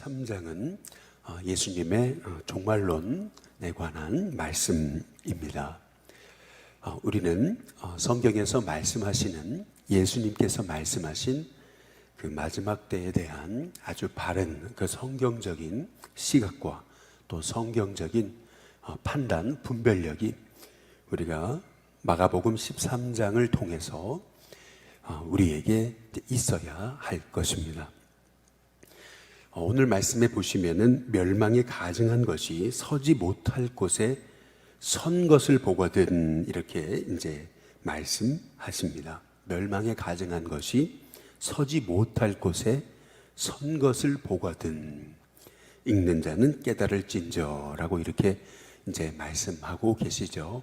13장은 예수님의 종말론에 관한 말씀입니다. 우리는 성경에서 말씀하시는 예수님께서 말씀하신 그 마지막 때에 대한 아주 바른 그 성경적인 시각과 또 성경적인 판단, 분별력이 우리가 마가복음 13장을 통해서 우리에게 있어야 할 것입니다. 오늘 말씀에 보시면은 멸망에 가증한 것이 서지 못할 곳에 선 것을 보거든 이렇게 이제 말씀하십니다. 멸망에 가증한 것이 서지 못할 곳에 선 것을 보거든 읽는 자는 깨달을진저라고 이렇게 이제 말씀하고 계시죠.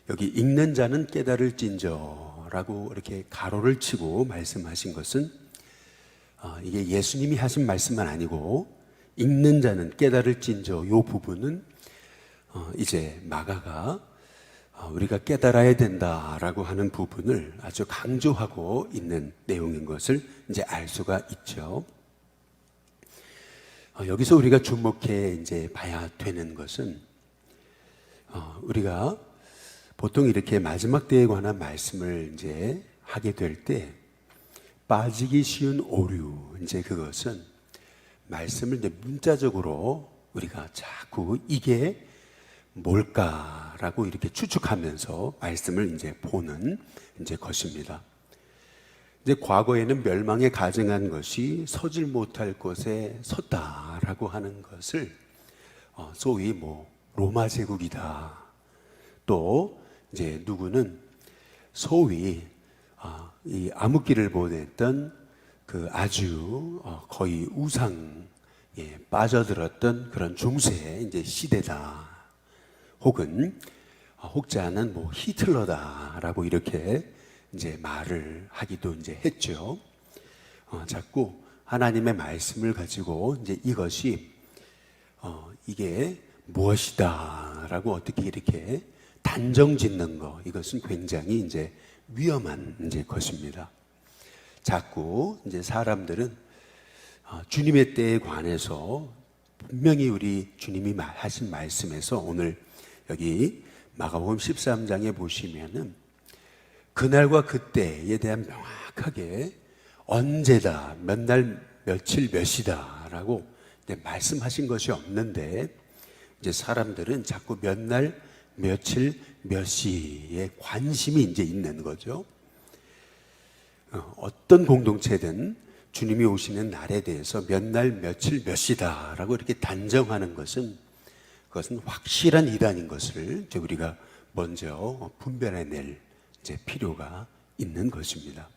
여기 읽는 자는 깨달을진저라고 이렇게 가로를 치고 말씀하신 것은 이게 예수님이 하신 말씀만 아니고 읽는 자는 깨달을진저 이 부분은 이제 마가가 우리가 깨달아야 된다라고 하는 부분을 아주 강조하고 있는 내용인 것을 이제 알 수가 있죠. 여기서 우리가 주목해 이제 봐야 되는 것은 우리가 보통 이렇게 마지막 때에 관한 말씀을 이제 하게 될 때 빠지기 쉬운 오류, 이제 그것은 말씀을 이제 문자적으로 우리가 자꾸 이게 뭘까라고 이렇게 추측하면서 말씀을 이제 보는 이제 것입니다. 이제 과거에는 멸망에 가증한 것이 서질 못할 곳에 섰다라고 하는 것을 소위 뭐 로마 제국이다. 또 이제 누구는 소위 이 암흑기를 보냈던 그 아주 거의 우상에 빠져들었던 그런 중세의 이제 시대다. 혹은 혹자는 뭐 히틀러다라고 이렇게 이제 말을 하기도 이제 했죠. 자꾸 하나님의 말씀을 가지고 이제 이것이 이게 무엇이다라고 어떻게 이렇게 단정 짓는 거, 이것은 굉장히 이제 위험한 이제 것입니다. 자꾸 이제 사람들은 주님의 때에 관해서 분명히 우리 주님이 하신 말씀에서 오늘 여기 마가복음 13장에 보시면은 그날과 그때에 대한 명확하게 언제다, 몇 날, 며칠, 몇이다라고 말씀하신 것이 없는데 이제 사람들은 자꾸 몇 날, 며칠, 몇 시에 관심이 이제 있는 거죠. 어떤 공동체든 주님이 오시는 날에 대해서 몇 날, 며칠, 몇 시다라고 이렇게 단정하는 것은 그것은 확실한 이단인 것을 이제 우리가 먼저 분별해낼 이제 필요가 있는 것입니다.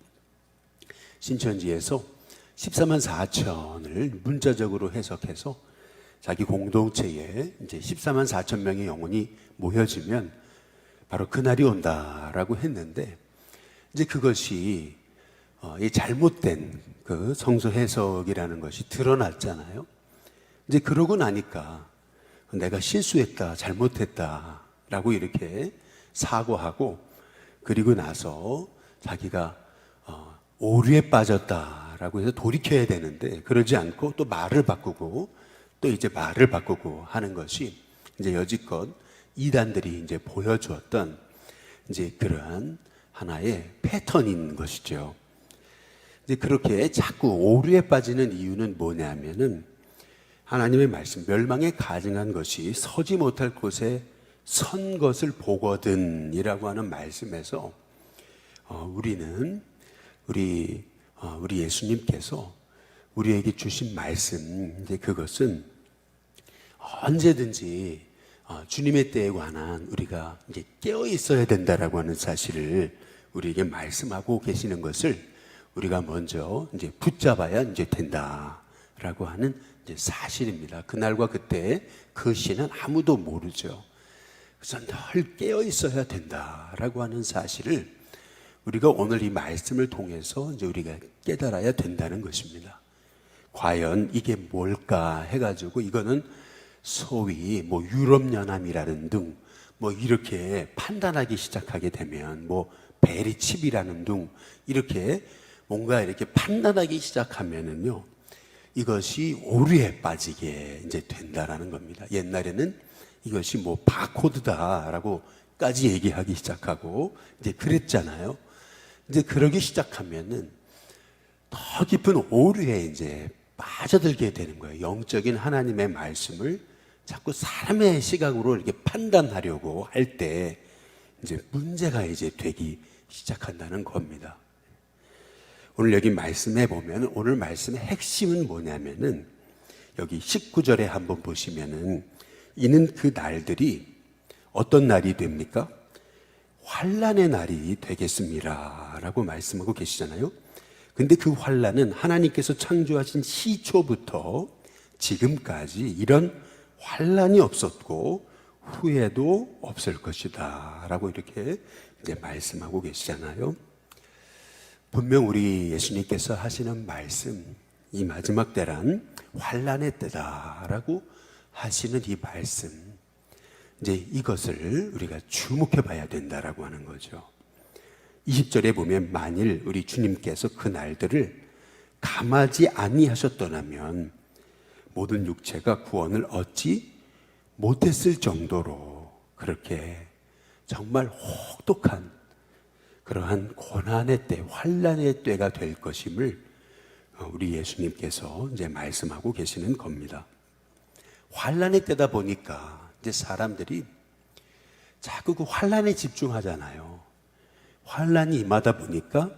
신천지에서 14만 4천을 문자적으로 해석해서 자기 공동체에 이제 14만 4천 명의 영혼이 모여지면 바로 그날이 온다라고 했는데 이제 그것이 이 잘못된 그 성서 해석이라는 것이 드러났잖아요. 이제 그러고 나니까 내가 실수했다, 잘못했다라고 이렇게 사과하고 그리고 나서 자기가 오류에 빠졌다라고 해서 돌이켜야 되는데 그러지 않고 또 말을 바꾸고 또 이제 말을 바꾸고 하는 것이 이제 여지껏 이단들이 이제 보여주었던 이제 그러한 하나의 패턴인 것이죠. 이제 그렇게 자꾸 오류에 빠지는 이유는 뭐냐면은 하나님의 말씀, 멸망에 가증한 것이 서지 못할 곳에 선 것을 보거든 이라고 하는 말씀에서 우리는 우리 예수님께서 우리에게 주신 말씀, 이제 그것은 언제든지 주님의 때에 관한 우리가 이제 깨어 있어야 된다라고 하는 사실을 우리에게 말씀하고 계시는 것을 우리가 먼저 이제 붙잡아야 이제 된다라고 하는 이제 사실입니다. 그날과 그때 그 시는 아무도 모르죠. 그래서 늘 깨어 있어야 된다라고 하는 사실을 우리가 오늘 이 말씀을 통해서 이제 우리가 깨달아야 된다는 것입니다. 과연 이게 뭘까 해가지고 이거는 소위 뭐 유럽연합이라는 등 뭐 이렇게 판단하기 시작하게 되면 뭐 베리칩이라는 등 이렇게 뭔가 이렇게 판단하기 시작하면은요 이것이 오류에 빠지게 이제 된다라는 겁니다. 옛날에는 이것이 뭐 바코드다라고까지 얘기하기 시작하고 이제 그랬잖아요. 이제 그러기 시작하면은 더 깊은 오류에 이제 빠져들게 되는 거예요. 영적인 하나님의 말씀을 자꾸 사람의 시각으로 이렇게 판단하려고 할 때 이제 문제가 이제 되기 시작한다는 겁니다. 오늘 여기 말씀해 보면 오늘 말씀의 핵심은 뭐냐면은 여기 19절에 한번 보시면은 이는 그 날들이 어떤 날이 됩니까? 환난의 날이 되겠습니다 라고 말씀하고 계시잖아요. 근데 그 환난은 하나님께서 창조하신 시초부터 지금까지 이런 환난이 없었고 후에도 없을 것이다 라고 이렇게 이제 말씀하고 계시잖아요. 분명 우리 예수님께서 하시는 말씀, 이 마지막 때란 환난의 때다라고 하시는 이 말씀, 이제 이것을 우리가 주목해 봐야 된다라고 하는 거죠. 20절에 보면 만일 우리 주님께서 그 날들을 감하지 아니하셨더라면 모든 육체가 구원을 얻지 못했을 정도로 그렇게 정말 혹독한 그러한 고난의 때, 환난의 때가 될 것임을 우리 예수님께서 이제 말씀하고 계시는 겁니다. 환난의 때다 보니까 이제 사람들이 자꾸 그 환난에 집중하잖아요. 환난이 임하다 보니까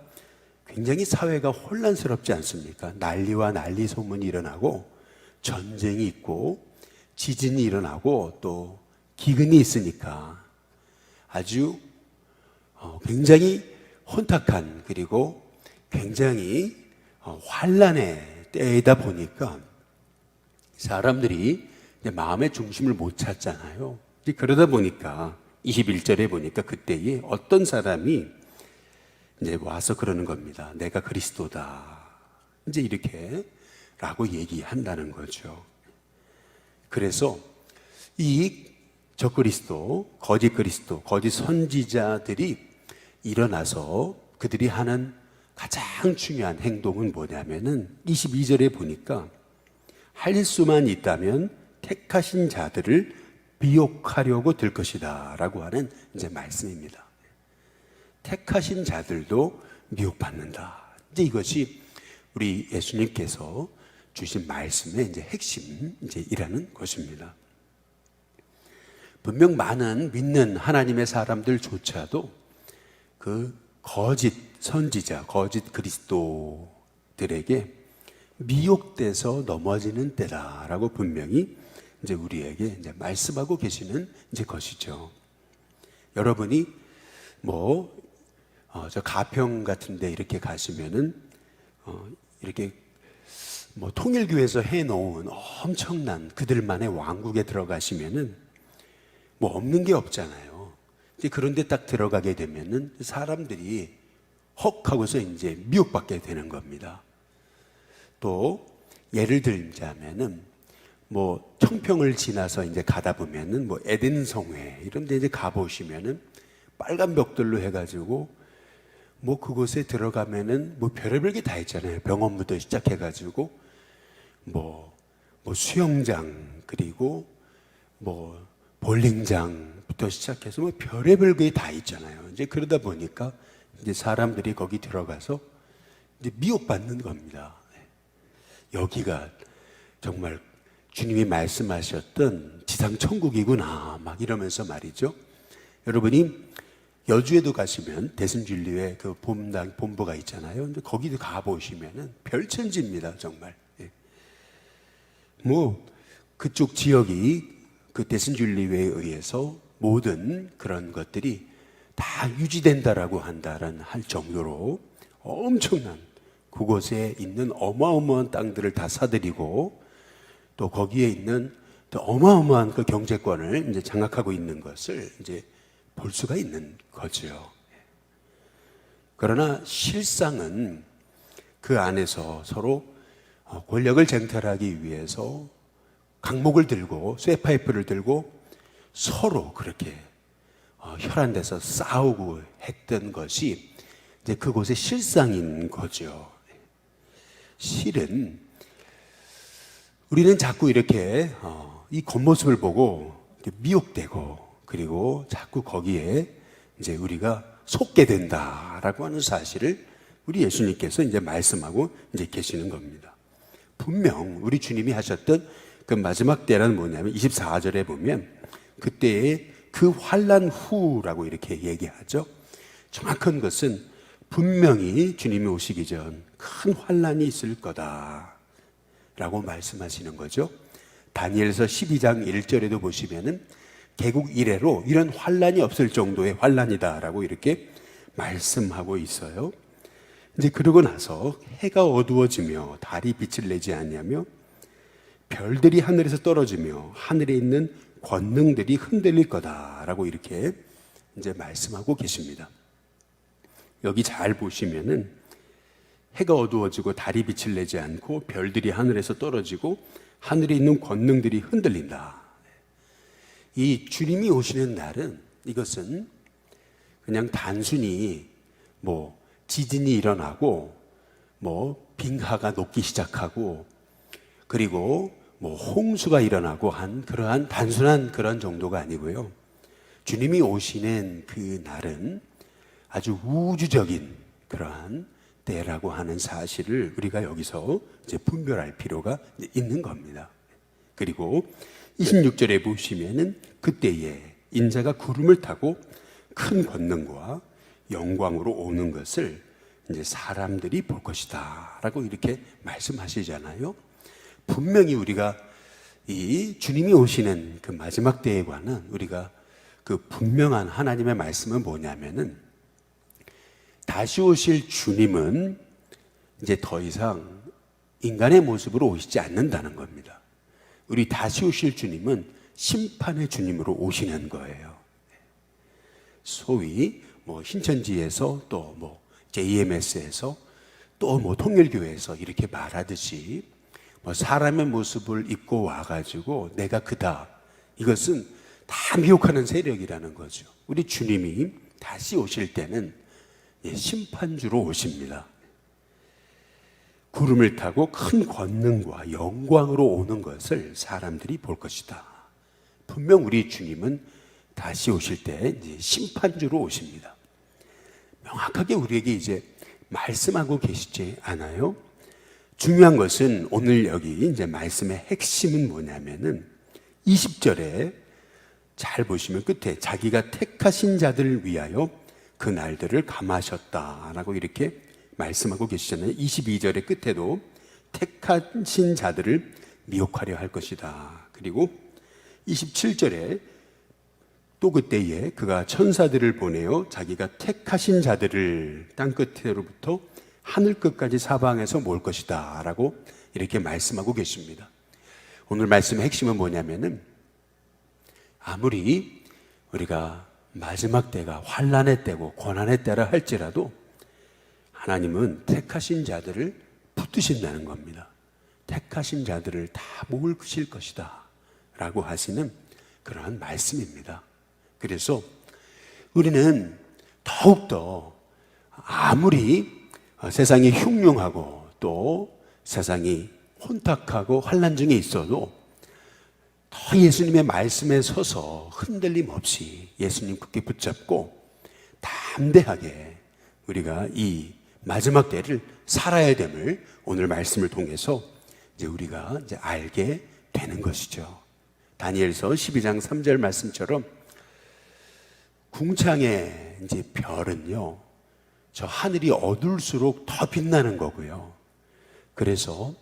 굉장히 사회가 혼란스럽지 않습니까? 난리와 난리 소문이 일어나고 전쟁이 있고 지진이 일어나고 또 기근이 있으니까 아주 굉장히 혼탁한 그리고 굉장히 환난의 때이다 보니까 사람들이 이제 마음의 중심을 못 찾잖아요. 이제 그러다 보니까 21절에 보니까 그때에 어떤 사람이 이제 와서 그러는 겁니다. 내가 그리스도다. 이제 이렇게 라고 얘기한다는 거죠. 그래서 이 적그리스도, 거짓 선지자들이 일어나서 그들이 하는 가장 중요한 행동은 뭐냐면은 22절에 보니까 할 수만 있다면 택하신 자들을 미혹하려고 들 것이다 라고 하는 이제 말씀입니다. 택하신 자들도 미혹받는다. 이제 이것이 우리 예수님께서 주신 말씀의 이제 핵심 이라는 것입니다. 분명 많은 믿는 하나님의 사람들조차도 그 거짓 선지자, 거짓 그리스도들에게 미혹돼서 넘어지는 때다라고 분명히 이제 우리에게 이제 말씀하고 계시는 이제 것이죠. 여러분이 저 가평 같은데 이렇게 가시면은 이렇게 통일교에서 해놓은 엄청난 그들만의 왕국에 들어가시면은 없는 게 없잖아요. 그런데 딱 들어가게 되면은 사람들이 헉 하고서 이제 미혹받게 되는 겁니다. 또 예를 들자면은 청평을 지나서 이제 가다 보면은 에덴 성회 이런 데 이제 가 보시면은 빨간 벽돌로 해가지고 그곳에 들어가면은 별의별 게 다 있잖아요. 병원부터 시작해가지고 수영장 그리고 볼링장부터 시작해서 별의별 게 다 있잖아요. 이제 그러다 보니까 이제 사람들이 거기 들어가서 이제 미혹받는 겁니다. 여기가 정말 주님이 말씀하셨던 지상 천국이구나 막 이러면서 말이죠. 여러분이 여주에도 가시면 대승진리회 그 본부가 있잖아요. 근데 거기도 가 보시면은 별천지입니다, 정말. 그쪽 지역이 그 대승진리회에 의해서 모든 그런 것들이 다 유지된다라고 할 정도로 엄청난 그곳에 있는 어마어마한 땅들을 다 사들이고 또 거기에 있는 또 어마어마한 그 경제권을 이제 장악하고 있는 것을 이제 볼 수가 있는 거죠. 그러나 실상은 그 안에서 서로 권력을 쟁탈하기 위해서 강목을 들고 쇠파이프를 들고 서로 그렇게 혈안돼서 싸우고 했던 것이 이제 그곳의 실상인 거죠. 실은 우리는 자꾸 이렇게 이 겉모습을 보고 미혹되고 그리고 자꾸 거기에 이제 우리가 속게 된다라고 하는 사실을 우리 예수님께서 이제 말씀하고 이제 계시는 겁니다. 분명 우리 주님이 하셨던 그 마지막 때란 뭐냐면 24절에 보면 그때의 그 환난 후라고 이렇게 얘기하죠. 정확한 것은 분명히 주님이 오시기 전 큰 환난이 있을 거다라고 말씀하시는 거죠. 다니엘서 12장 1절에도 보시면은 개국 이래로 이런 환난이 없을 정도의 환난이다라고 이렇게 말씀하고 있어요. 이제 그러고 나서 해가 어두워지며 달이 빛을 내지 않냐며 별들이 하늘에서 떨어지며 하늘에 있는 권능들이 흔들릴 거다라고 이렇게 이제 말씀하고 계십니다. 여기 잘 보시면은 해가 어두워지고 달이 빛을 내지 않고 별들이 하늘에서 떨어지고 하늘에 있는 권능들이 흔들린다. 이 주님이 오시는 날은 이것은 그냥 단순히 뭐 지진이 일어나고 뭐 빙하가 녹기 시작하고 그리고 뭐 홍수가 일어나고 한 그러한 단순한 그런 정도가 아니고요. 주님이 오시는 그 날은 아주 우주적인 그러한 때라고 하는 사실을 우리가 여기서 이제 분별할 필요가 있는 겁니다. 그리고 26절에 보시면은 그때에 인자가 구름을 타고 큰 권능과 영광으로 오는 것을 이제 사람들이 볼 것이다라고 이렇게 말씀하시잖아요. 분명히 우리가 이 주님이 오시는 그 마지막 때에 관한 우리가 그 분명한 하나님의 말씀은 뭐냐면은 다시 오실 주님은 이제 더 이상 인간의 모습으로 오시지 않는다는 겁니다. 우리 다시 오실 주님은 심판의 주님으로 오시는 거예요. 소위 뭐 신천지에서 또 뭐 JMS에서 또 뭐 통일교회에서 이렇게 말하듯이 뭐 사람의 모습을 입고 와가지고 내가 그다. 이것은 다 미혹하는 세력이라는 거죠. 우리 주님이 다시 오실 때는 심판주로 오십니다. 구름을 타고 큰 권능과 영광으로 오는 것을 사람들이 볼 것이다. 분명 우리 주님은 다시 오실 때 이제 심판주로 오십니다. 명확하게 우리에게 이제 말씀하고 계시지 않아요? 중요한 것은 오늘 여기 이제 말씀의 핵심은 뭐냐면은 20절에 잘 보시면 끝에 자기가 택하신 자들을 위하여 그 날들을 감하셨다라고 이렇게 말씀하고 계시잖아요. 22절의 끝에도 택하신 자들을 미혹하려 할 것이다. 그리고 27절에 또 그때에 그가 천사들을 보내어 자기가 택하신 자들을 땅끝으로부터 하늘 끝까지 사방에서 모을 것이다 라고 이렇게 말씀하고 계십니다. 오늘 말씀의 핵심은 뭐냐면은 아무리 우리가 마지막 때가 환난의 때고 고난의 때라 할지라도 하나님은 택하신 자들을 붙드신다는 겁니다. 택하신 자들을 다 모으실 것이다 라고 하시는 그러한 말씀입니다. 그래서 우리는 더욱더 아무리 세상이 흉흉하고 또 세상이 혼탁하고 환난 중에 있어도 더 예수님의 말씀에 서서 흔들림 없이 예수님 굳게 붙잡고 담대하게 우리가 이 마지막 때를 살아야 됨을 오늘 말씀을 통해서 이제 우리가 이제 알게 되는 것이죠. 다니엘서 12장 3절 말씀처럼 궁창의 이제 별은요, 저 하늘이 어두울수록 더 빛나는 거고요. 그래서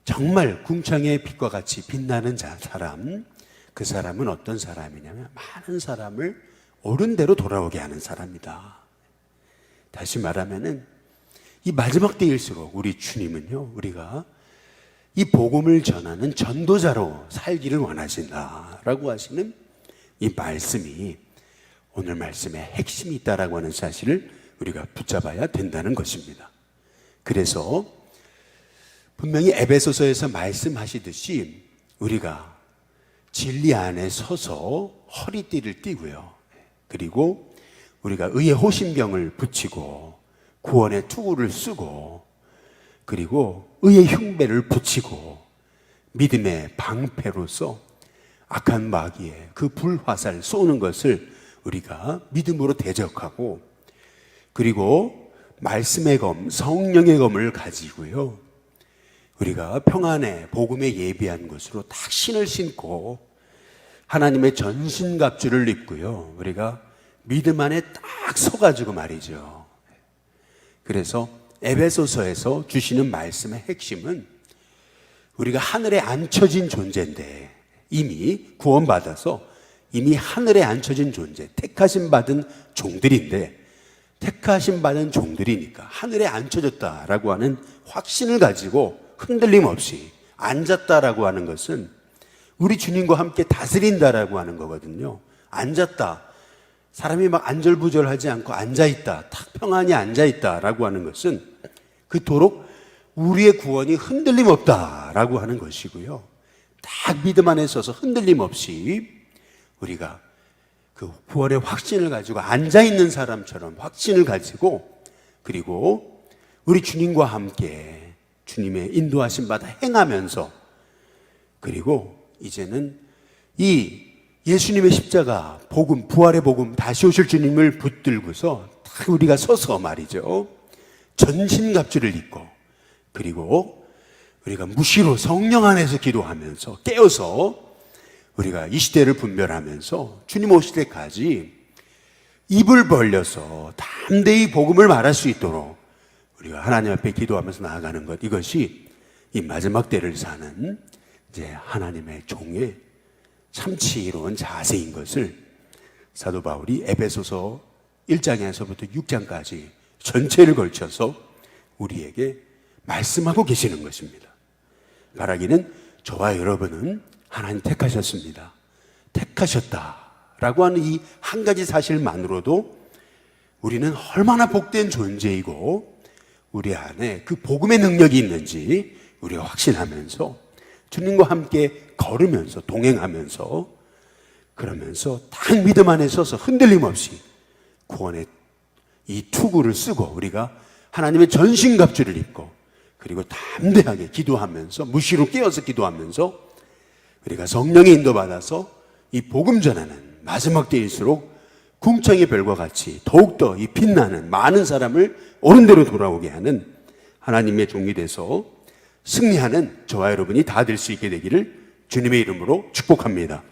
정말 궁창의 빛과 같이 빛나는 사람, 그 사람은 어떤 사람이냐면 많은 사람을 옳은 대로 돌아오게 하는 사람이다. 다시 말하면은 이 마지막 때일수록 우리 주님은요, 우리가 이 복음을 전하는 전도자로 살기를 원하신다라고 하시는 이 말씀이 오늘 말씀에 핵심이 있다라고 하는 사실을 우리가 붙잡아야 된다는 것입니다. 그래서 분명히 에베소서에서 말씀하시듯이 우리가 진리 안에 서서 허리띠를 띠고요. 그리고 우리가 의의 호심병을 붙이고 구원의 투구를 쓰고 그리고 의의 흉배를 붙이고 믿음의 방패로서 악한 마귀의 그 불화살 쏘는 것을 우리가 믿음으로 대적하고, 그리고 말씀의 검, 성령의 검을 가지고요, 우리가 평안의 복음에 예비한 것으로 딱 신을 신고 하나님의 전신갑주를 입고요, 우리가 믿음 안에 딱 서가지고 말이죠. 그래서 에베소서에서 주시는 말씀의 핵심은 우리가 하늘에 앉혀진 존재인데, 이미 구원받아서 이미 하늘에 앉혀진 존재, 택하심 받은 종들인데, 택하심 받은 종들이니까 하늘에 앉혀졌다라고 하는 확신을 가지고 흔들림 없이 앉았다라고 하는 것은 우리 주님과 함께 다스린다라고 하는 거거든요. 앉았다. 사람이 막 안절부절하지 않고 앉아있다, 탁 평안히 앉아있다라고 하는 것은 그토록 우리의 구원이 흔들림 없다라고 하는 것이고요, 딱 믿음 안에 서서 흔들림 없이 우리가 그 구원의 확신을 가지고 앉아있는 사람처럼 확신을 가지고, 그리고 우리 주님과 함께 주님의 인도하심 받아 행하면서, 그리고 이제는 이 예수님의 십자가 복음, 부활의 복음, 다시 오실 주님을 붙들고서 딱 우리가 서서 말이죠, 전신갑주를 입고, 그리고 우리가 무시로 성령 안에서 기도하면서 깨어서 우리가 이 시대를 분별하면서 주님 오실 때까지 입을 벌려서 담대히 복음을 말할 수 있도록 우리가 하나님 앞에 기도하면서 나아가는 것, 이것이 이 마지막 때를 사는 이제 하나님의 종의 참 지혜로운 자세인 것을 사도 바울이 에베소서 1장에서부터 6장까지 전체를 걸쳐서 우리에게 말씀하고 계시는 것입니다. 바라기는 저와 여러분은 하나님 택하셨습니다. 택하셨다라고 하는 이 한 가지 사실만으로도 우리는 얼마나 복된 존재이고 우리 안에 그 복음의 능력이 있는지 우리가 확신하면서 주님과 함께 걸으면서 동행하면서, 그러면서 딱 믿음 안에 서서 흔들림 없이 구원의 이 투구를 쓰고 우리가 하나님의 전신갑주를 입고, 그리고 담대하게 기도하면서 무시로 깨어서 기도하면서 우리가 성령의 인도받아서 이 복음 전하는 마지막 때일수록 궁창의 별과 같이 더욱더 이 빛나는 많은 사람을 옳은 대로 돌아오게 하는 하나님의 종이 돼서 승리하는 저와 여러분이 다 될 수 있게 되기를 주님의 이름으로 축복합니다.